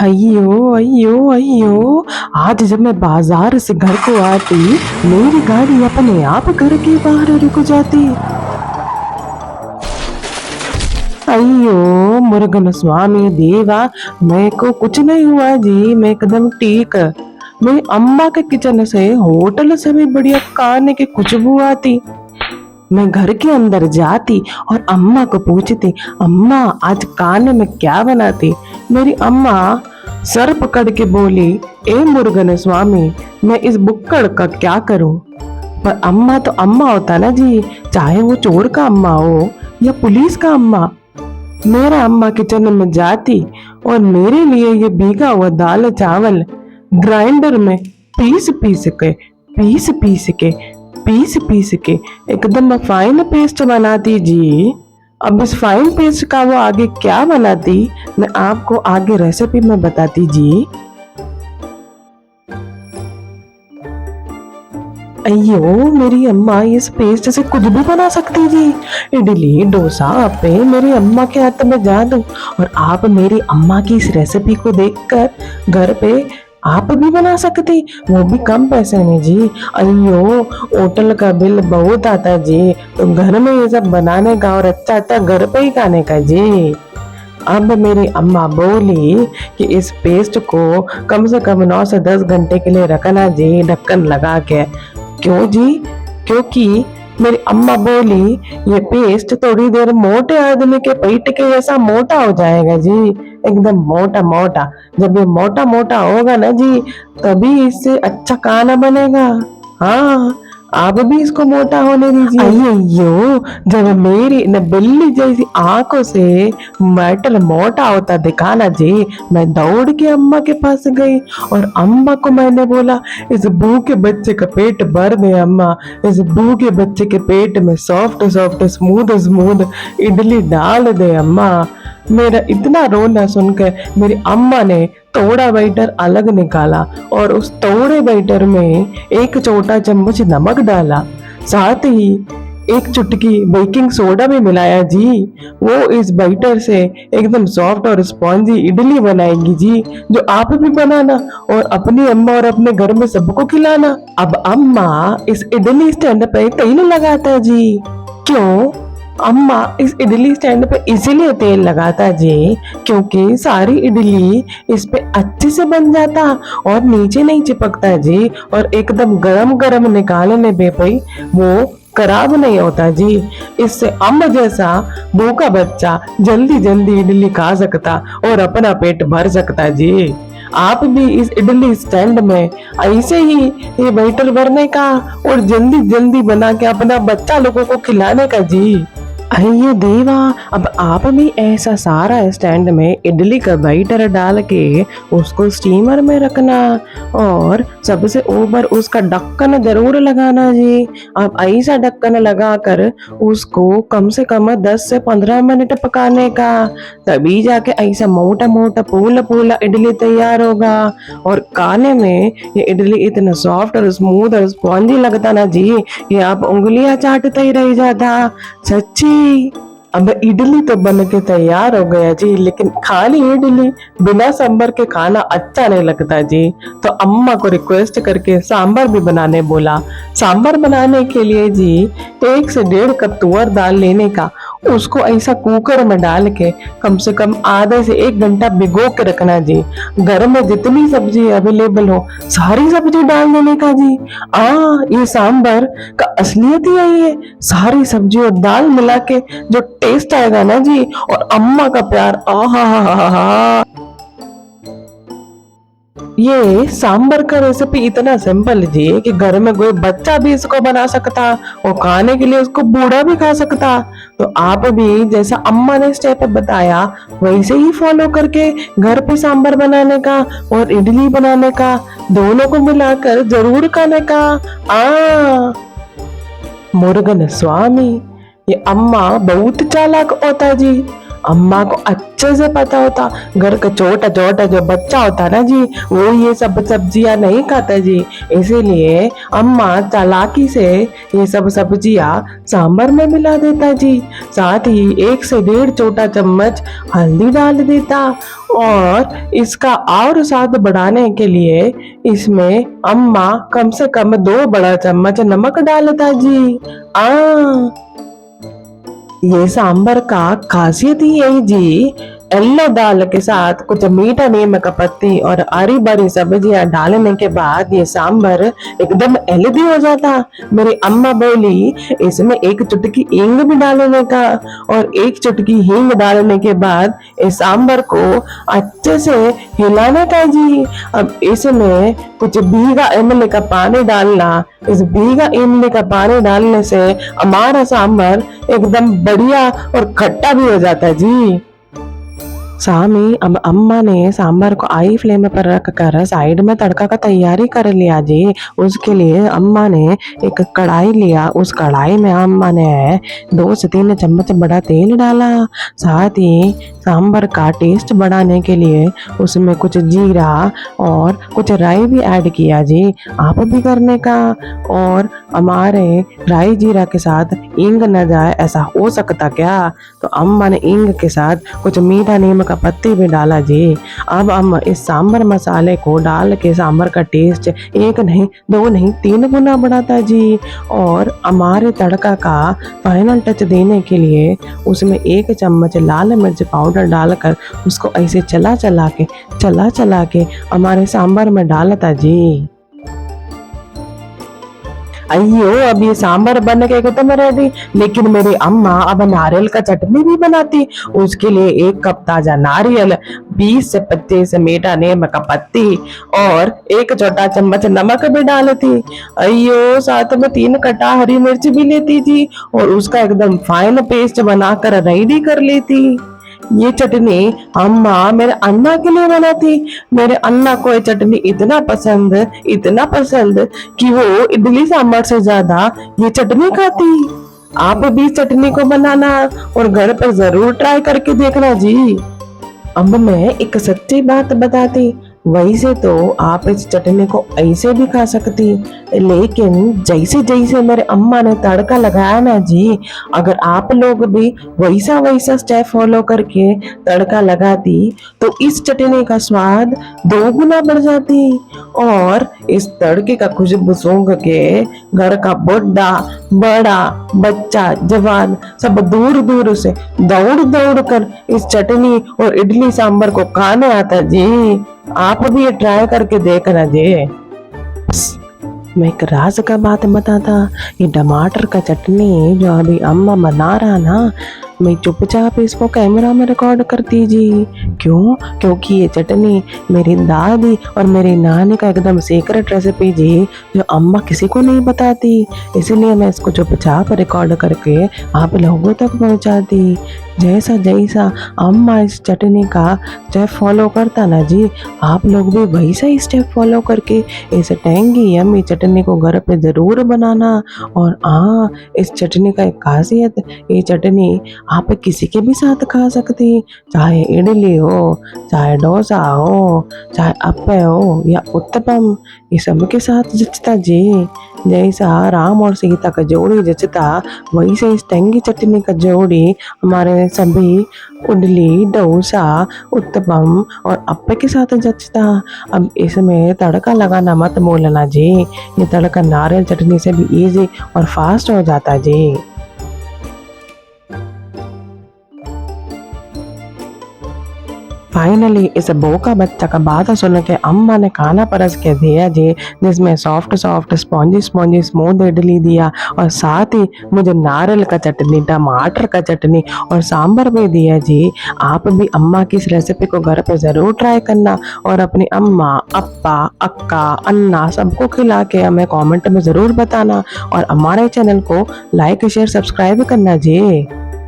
अయ్यो अయ్यो अయ్यो, आज जब मैं बाजार से घर को आती, मेरी गाड़ी अपने आप घर के बाहर रुक जाती। अయ్यो मुरुगन स्वामी देवा, मेरे को कुछ नहीं हुआ जी, मैं एकदम ठीक। मेरी अम्मा के किचन से होटल से भी बढ़िया खाने की खुशबू आती। मैं घर के अंदर जाती और अम्मा को पूछती, अम्मा आज खाने में क्या बनाती। मेरी अम्मा सर पकड़ के बोली, ए मुरुगन स्वामी, मैं इस बुक्कड़ का क्या करूं। पर अम्मा तो अम्मा होता ना जी, चाहे वो चोर का अम्मा हो या पुलिस का अम्मा। मेरा अम्मा किचन में जाती और मेरे लिए ये भीगा हुआ दाल चावल ग्राइंडर में पीस पीस के पीस पीस के पीस पीस के एकदम फाइन पेस्ट बनाती जी। अब इस फाइन पेस्ट का वो आगे क्या बनाती, मैं आपको आगे रेसिपी में बताती जी। अयो मेरी अम्मा इस पेस्ट से कुछ भी बना सकती जी। इडली डोसा अप्पे मेरी अम्मा के हाथ में जादू। और आप मेरी अम्मा की इस रेसिपी को देखकर घर पे आप भी बना सकती, वो भी कम पैसे में जी। अयो होटल का बिल बहुत आता जी, तो घर में ये सब बनाने का और अच्छा अच्छा घर पे ही खाने का जी। अब मेरी अम्मा बोली कि इस पेस्ट को कम से कम 9 से 10 घंटे के लिए रखना जी, ढक्कन लगा के। क्यों जी? क्योंकि मेरी अम्मा बोली ये पेस्ट थोड़ी देर मोटे आदमी के पेट के जैसा मोटा हो जाएगा जी, एकदम मोटा मोटा। जब ये मोटा मोटा होगा ना जी, तभी इससे अच्छा खाना बनेगा। हाँ, आप भी इसको मोटा होने दीजिए। अयो जब मेरी न बिल्ली जैसी आंखों से मेटल मोटा होता दिखा ना जी, मैं दौड़ के अम्मा के पास गई और अम्मा को मैंने बोला, इस भूखे बच्चे का पेट भर दे अम्मा, इस भूखे बच्चे के पेट में soft soft smooth smooth idli डाल दे अम्मा। मेरा इतना रोना सुनकर मेरी अम्मा ने तोड़ा बैटर अलग निकाला और उस तोड़े बैटर में एक छोटा चम्मच नमक डाला, साथ ही एक चुटकी बेकिंग सोडा भी मिलाया जी। वो इस बैटर से एकदम सॉफ्ट और स्पॉन्जी इडली बनाएगी जी, जो आप भी बनाना और अपनी अम्मा और अपने घर में सबको खिलाना। अब अम्मा इस इडली स्टैंड पे तेल लगाता जी। क्यों? अम्मा इस इडली स्टैंड पे इसीलिए तेल लगाता जी, क्योंकि सारी इडली इस पे अच्छे से बन जाता और नीचे नहीं चिपकता जी, और एकदम गरम गरम निकालने पे भाई वो खराब नहीं होता जी। इससे अम्मा जैसा भूखा बच्चा जल्दी जल्दी इडली खा सकता और अपना पेट भर सकता जी। आप भी इस इडली स्टैंड में ऐसे ही ये बैटर भरने का और जल्दी जल्दी बना के अपना बच्चा लोगों को खिलाने का जी। अयो देवा, अब आप भी ऐसा सारा स्टैंड में इडली का बैटर डाल के उसको स्टीमर में रखना और सबसे ऊपर उसका ढक्कन जरूर लगाना जी। अब ऐसा ढक्कन लगाकर उसको कम से कम 10 से 15 मिनट पकाने का, तभी जाके ऐसा मोटा मोटा फूला फूला इडली तैयार होगा। और खाने में ये इडली इतना सॉफ्ट और स्मूथ और स्पॉन्जी लगता ना जी, ये आप उंगलियां चाटते ही रह जाता सच्ची। अब इडली तो बन के तैयार हो गया जी, लेकिन खाली इडली बिना सांभर के खाना अच्छा नहीं लगता जी। तो अम्मा को रिक्वेस्ट करके सांभर भी बनाने बोला। सांभर बनाने के लिए जी 1 से 1.5 कप तुअर दाल लेने का, उसको ऐसा कुकर में डाल के कम से कम आधे से 1 घंटा भिगो के रखना जी। घर में जितनी सब्जी अवेलेबल हो सारी सब्जी डाल देने का जी। ये सांभर का असलियत ही यही है, सारी सब्जी और दाल मिला के जो टेस्ट आएगा ना जी, और अम्मा का प्यार, आहा हा हा हा। ये सांबर का रेसिपी इतना सिंपल जी कि घर में कोई बच्चा भी इसको बना सकता और खाने के लिए उसको बूढ़ा भी खा सकता। तो आप भी जैसा अम्मा ने स्टेप बताया वैसे ही फॉलो करके घर पे सांबर बनाने का और इडली बनाने का दोनों को मिलाकर जरूर खाने का। आ मुर्गन स्वामी, ये अम्मा बहुत चालाक होता जी। अम्मा को अच्छे से पता होता घर का छोटा छोटा जो बच्चा होता ना जी, वो ये सब सब्जियां नहीं खाता जी। इसीलिए अम्मा चालाकी से ये सब सब्जियां सांभर में मिला देता जी। साथ ही 1 से 1.5 छोटा चम्मच हल्दी डाल देता, और इसका और स्वाद बढ़ाने के लिए इसमें अम्मा कम से कम 2 बड़ा चम्मच नमक डालता जी। आ ये सांबर का खासियत ही यही जी। येलो दाल के साथ कुछ मीठा नीम का पत्ती और हरी भरी सब्जियां डालने के बाद ये सांबर एकदम हेल्दी हो जाता। मेरी अम्मा बोली इसमें 1 चुटकी हींग भी डालने का, और 1 चुटकी हींग डालने के बाद इस सांबर को अच्छे से हिलाने का जी। अब इसमें कुछ भीगा इमली का पानी डालना। इस भीगा इमली का पानी डालने से हमारा सांबर एकदम बढ़िया और खट्टा भी हो जाता है जी। स्वामी, अब अम्मा ने सांबर को हाई फ्लेम पर रख कर साइड में तड़का का तैयारी कर लिया जी। उसके लिए अम्मा ने एक कढ़ाई लिया। उस कढ़ाई में अम्मा ने 2 से 3 चम्मच बड़ा तेल डाला। साथ ही सांबर का टेस्ट बढ़ाने के लिए उसमें कुछ जीरा और कुछ राई भी ऐड किया जी। आप भी करने का। और हमारे राई जीरा के साथ हींग न जाए ऐसा हो सकता क्या? तो अम्मा ने हींग के साथ कुछ मीठा नीम का पत्ती भी डाला जी। अब हम इस सांबर मसाले को डाल के सांबर का टेस्ट 1 नहीं 2 नहीं 3 गुना बढ़ाता जी। और हमारे तड़का का फाइनल टच देने के लिए उसमें 1 चम्मच लाल मिर्च पाउडर डालकर उसको ऐसे चला चला के हमारे सांबर में डालता जी। अयो, अब ये सांबर बन के खत्म रेडी। लेकिन मेरी अम्मा अब नारियल का चटनी भी बनाती। उसके लिए 1 कप ताजा नारियल, 20 से 25 मीठा नीम का पत्ती और 1 छोटा चम्मच नमक भी डालती। अयो, साथ में 3 कटा हरी मिर्च भी लेती थी और उसका एकदम फाइन पेस्ट बनाकर रेडी कर लेती। ये चटनी अम्मा मेरे अन्ना के लिए बनाती। मेरे अन्ना को ये चटनी इतना पसंद कि वो इडली सांभर से ज्यादा ये चटनी खाती। आप भी चटनी को बनाना और घर पर जरूर ट्राई करके देखना जी। अब मैं एक सच्ची बात बताती। वैसे तो आप इस चटनी को ऐसे भी खा सकती, लेकिन जैसे जैसे मेरे अम्मा ने तड़का लगाया ना जी, अगर आप लोग भी वैसा स्टेप फॉलो करके तड़का लगाती तो इस चटनी का स्वाद 2 गुना बढ़ जाती। और इस तड़के का खुशबू सूंघ के घर का बुढ़ा बड़ा बच्चा जवान सब दूर दूर से दौड़ कर इस चटनी और इडली सांभर को खाने आता जी। आप भी ये ट्राई करके देखना जी। मैं एक राज का बात बताता। ये टमाटर का चटनी जो अभी अम्मा बना रहा ना, मैं चुपचाप इसको कैमरा में रिकॉर्ड करती जी। क्यों? क्योंकि ये चटनी मेरी दादी और मेरी नानी का एकदम सीक्रेट रेसिपी जी, जो अम्मा किसी को नहीं बताती। इसीलिए मैं इसको चुपचाप रिकॉर्ड करके आप लोगों तक पहुंचाती। जैसा जैसा अम्मा इस चटनी का स्टेप फॉलो करता ना जी, आप लोग भी वैसा ही स्टेप फॉलो करके इस टेंगी यम्मी चटनी को घर पे ज़रूर बनाना। और हाँ, इस चटनी का एक खासियत, ये चटनी आप किसी के भी साथ खा सकती। चाहे इडली हो, चाहे डोसा हो, चाहे अप्पे हो या उत्तपम, ये सब के साथ जचता जी। जैसा राम और सीता का जोड़ी जचता, वैसे इस टेंगी चटनी का जोड़ी हमारे सभी इडली, डोसा, उत्तपम और अप्पे के साथ जचता। अब इसमें तड़का लगाना मत भूलना जी। ये तड़का नारियल चटनी से भी इजी और फास्ट हो जाता जी। फाइनली इस बोका बच्चा का बात सुन के अम्मा ने खाना परस के दिया जी, जिसमें सॉफ्ट स्पॉन्जी स्मूथ इडली दिया और साथ ही मुझे नारियल का चटनी, टमाटर का चटनी और सांभर भी दिया जी। आप भी अम्मा की इस रेसिपी को घर पे ज़रूर ट्राई करना और अपनी अम्मा, अप्पा, अक्का, अन्ना सबको खिला के हमें कमेंट में ज़रूर बताना और हमारे चैनल को लाइक शेयर सब्सक्राइब करना जी।